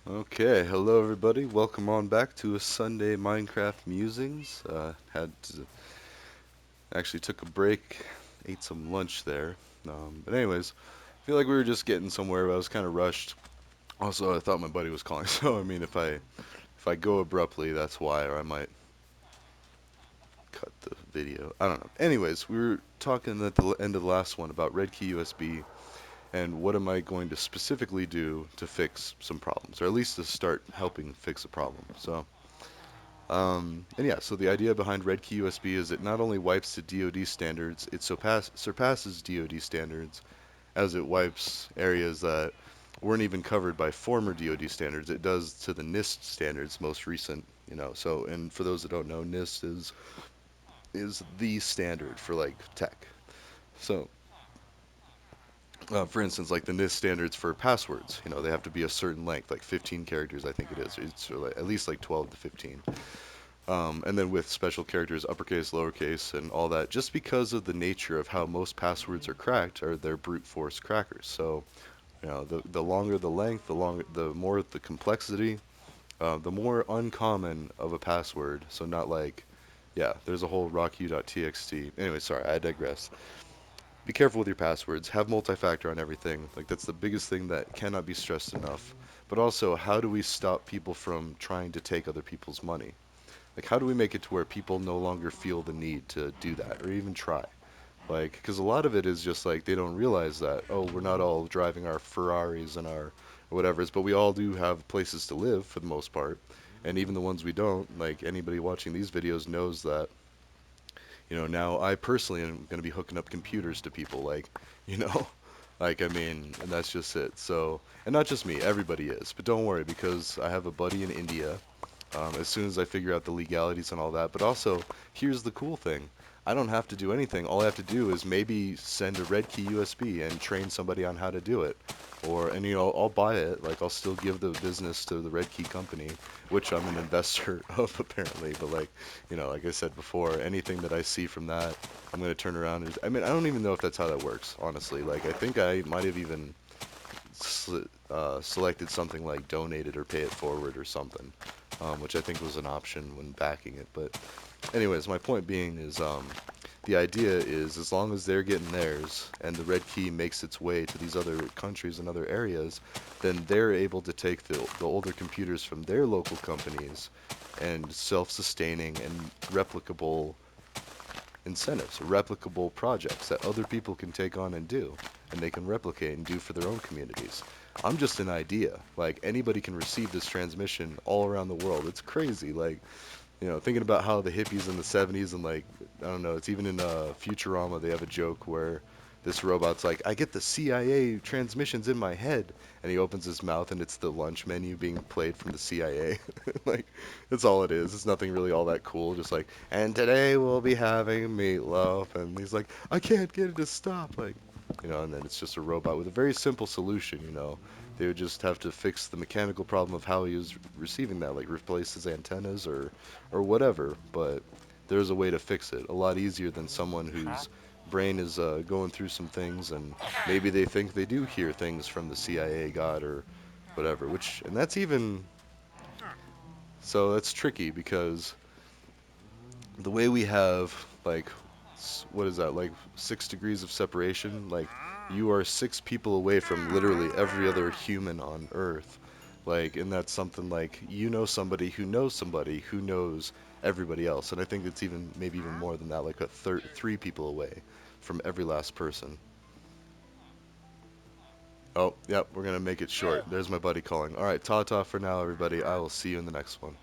Okay, hello everybody. Welcome on back to a Sunday Minecraft Musings. Actually took a break, ate some lunch there. But anyways, I feel like we were just getting somewhere, but I was kind of rushed. Also, I thought my buddy was calling, so I mean, if I go abruptly, that's why, or I might cut the video. I don't know. Anyways, we were talking at the end of the last one about Red Key USB and what am I going to specifically do to fix some problems, or at least to start helping fix a problem. And yeah, so the idea behind Red Key USB is it not only wipes to DoD standards, it surpasses DoD standards as it wipes areas that weren't even covered by former DoD standards. It does to the NIST standards, most recent, So, and for those that don't know, NIST is the standard for like tech. So, for instance, like the NIST standards for passwords, they have to be a certain length, like 15 characters, I think it is. It's like, at least like 12 to 15. And then with special characters, uppercase, lowercase, and all that, just because of the nature of how most passwords are cracked, are they're brute force crackers. So, the longer the length, the more the complexity, the more uncommon of a password. So not like, yeah, there's a whole rocku.txt. Anyway, sorry, I digress. Be careful with your passwords. Have multi-factor on everything. Like that's the biggest thing that cannot be stressed enough. But also, how do we stop people from trying to take other people's money? Like, how do we make it to where people no longer feel the need to do that or even try? Like, because a lot of it is just like they don't realize that, oh, we're not all driving our Ferraris and our whatever's, but we all do have places to live for the most part. And even the ones we don't, like anybody watching these videos knows that, now I personally am going to be hooking up computers to people, like, you know, like, I mean, and that's just it. So, and not just me, everybody is. But don't worry, because I have a buddy in India as soon as I figure out the legalities and all that. But also, here's the cool thing. I don't have to do anything. All I have to do is maybe send a red key USB and train somebody on how to do it. And I'll buy it. Like, I'll still give the business to the red key company, which I'm an investor of apparently. But like I said before, anything that I see from that, I'm going to turn around and, I mean, I don't even know if that's how that works, honestly. Like, I think I might have even selected something like donated or pay it forward or something, which I think was an option when backing it. But anyways, my point being is the idea is as long as they're getting theirs and the red key makes its way to these other countries and other areas, then they're able to take the older computers from their local companies and self-sustaining and replicable incentives, replicable projects that other people can take on and do, and they can replicate and do for their own communities. I'm just an idea. Like anybody can receive this transmission all around the world. It's crazy. Like, thinking about how the hippies in the 70s and like I don't know, it's even in Futurama they have a joke where this robot's like, I get the CIA transmissions in my head, and he opens his mouth and it's the lunch menu being played from the CIA. Like, that's all it is. It's nothing really all that cool. Just like, and today we'll be having meatloaf, and he's like, I can't get it to stop. Like, and then it's just a robot with a very simple solution. They would just have to fix the mechanical problem of how he was receiving that, like replace his antennas or whatever. But there's a way to fix it, a lot easier than someone whose brain is going through some things, and maybe they think they do hear things from the CIA god or whatever. And that's even so that's tricky because the way we have like what is that, like 6 degrees of separation, like you are 6 people away from literally every other human on earth, like, and that's something like somebody who knows everybody else, and I think it's even maybe even more than that, like 3 people away from every last person. Oh, yep, we're gonna make it short. There's my buddy calling. All right, ta ta for now, everybody. I will see you in the next one.